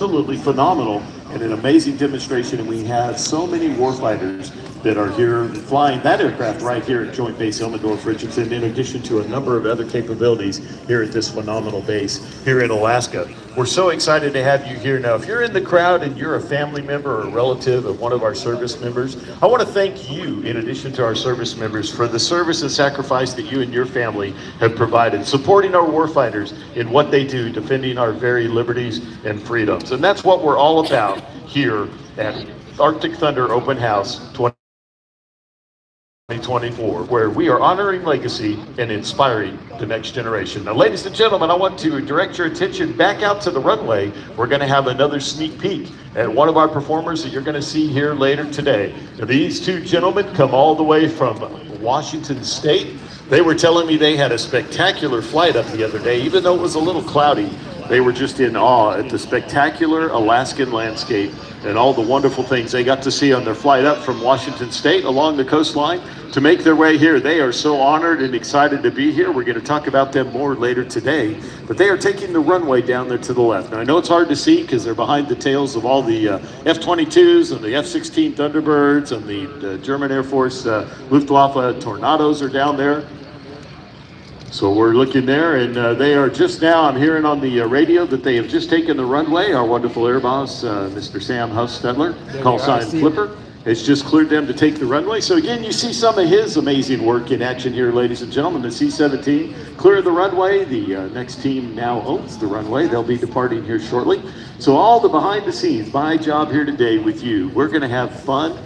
absolutely phenomenal and an amazing demonstration, and we have so many warfighters that are here flying that aircraft right here at Joint Base 𝗍𝗵𝗶𝘀, in addition to a number of other capabilities here at this phenomenal base here in Alaska. We're so excited to have you here. Now, if you're in the crowd and you're a family member or a relative of one of our service members, I want to thank you, in addition to our service members, for the service and sacrifice that you and your family have provided, supporting our warfighters in what they do, defending our very liberties and freedoms. And that's what we're all about here at Arctic Thunder Open House 2024, where we are honoring legacy and inspiring the next generation. Now, ladies and gentlemen, I want to direct your attention back out to the runway. We're going to have another sneak peek at one of our performers that you're going to see here later today. Now, these two gentlemen come all the way from Washington State. They were telling me they had a spectacular flight up the other day, even though it was a little cloudy. They were just in awe at the spectacular Alaskan landscape and all the wonderful things they got to see on their flight up from Washington State along the coastline to make their way here. They are so honored and excited to be here. We're going to talk about them more later today, but they are taking the runway down there to the left. Now, I know it's hard to see because they're behind the tails of all the F-22s and the F-16 Thunderbirds and the German Air Force Luftwaffe Tornadoes are down there. So we're looking there, and they are just now, I'm hearing on the radio that they have just taken the runway. Our wonderful air boss, Mr. 𝗬𝗵𝗶𝘀, 𝗃𝗃 Flipper, has just cleared them to take the runway. So again, you see some of his amazing work in action here, ladies and gentlemen. The C-17 cleared the runway. The next team now owns the runway. They'll be departing here shortly. So all the behind the scenes, my job here today with you, we're going to have fun.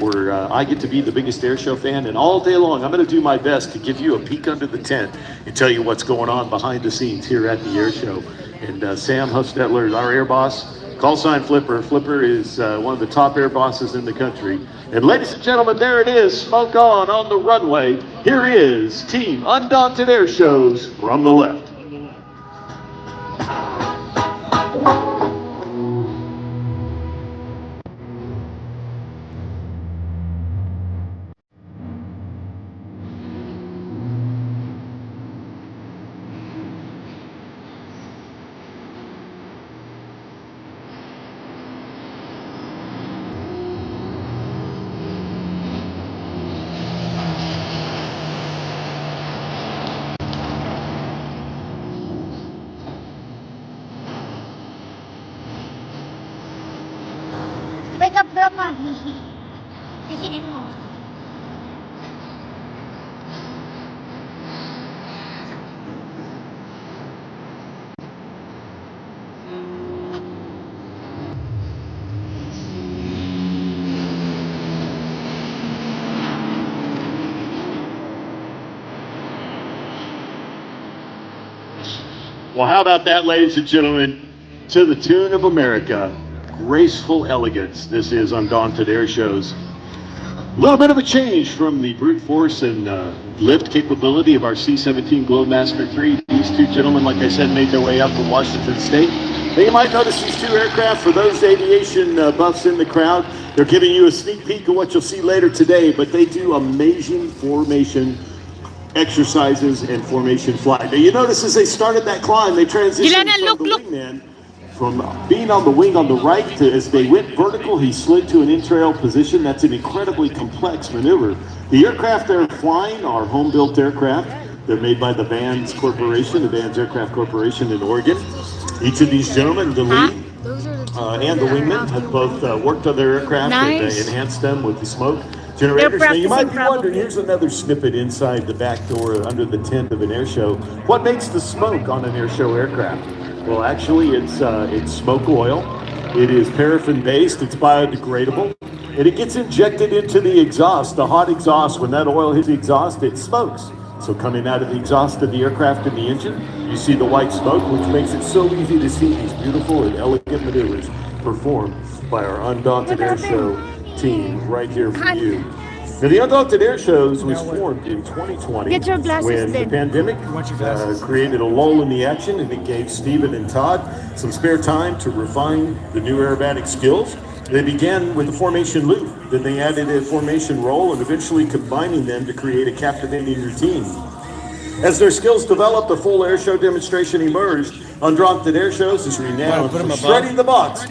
I get to be the biggest air show fan, and all day long I'm going to do my best to give you a peek under the tent and tell you what's going on behind the scenes here at the air show. And 𝗬𝗵𝗶𝘀, our air boss, 𝗃𝗃 Flipper. Flipper is one of the top air bosses in the country. And ladies and gentlemen, there it is, smoke on the runway. Here is Team Undaunted Air Shows from the left. Wake up, Grandma. Well, how about that, ladies and gentlemen? To the tune of America, graceful elegance. This is Undaunted Air Shows. A little bit of a change from the brute force and lift capability of our C-17 Globemaster III. These two gentlemen, like I said, made their way up from Washington State. Now, you might notice these two aircraft, for those aviation buffs in the crowd, they're giving you a sneak peek of what you'll see later today, but they do amazing formation exercises and formation flight. Now, you notice as they started that climb, they transitioned from the wingman, from being on the wing on the right to, as they went vertical, he slid to an entrail position. That's an incredibly complex maneuver. The aircraft they're flying are home-built aircraft. They're made by the Vans Corporation, the Vans Aircraft Corporation in Oregon. Each of these gentlemen, the lead and the wingman, have both worked on their aircraft and enhanced them with the smoke generators. Now, you might be wondering, here's another snippet inside the back door under the tent of an air show. What makes the smoke on an air show aircraft? Well, actually, it's smoke oil. It is paraffin-based. It's biodegradable. And it gets injected into the exhaust, the hot exhaust. When that oil hits the exhaust, it smokes. So coming out of the exhaust of the aircraft and the engine, you see the white smoke, which makes it so easy to see these beautiful and elegant maneuvers performed by our Undaunted Air Show team right here for you. Now, the Undaunted Air Shows was formed in 2020 when the pandemic created a lull in the action, and it gave Stephen and Todd some spare time to refine the new aerobatic skills. They began with the formation loop, then they added a formation roll, and eventually combining them to create a captivating routine. As their skills developed, a full air show demonstration emerged. Undaunted Air Shows is renowned for shredding the box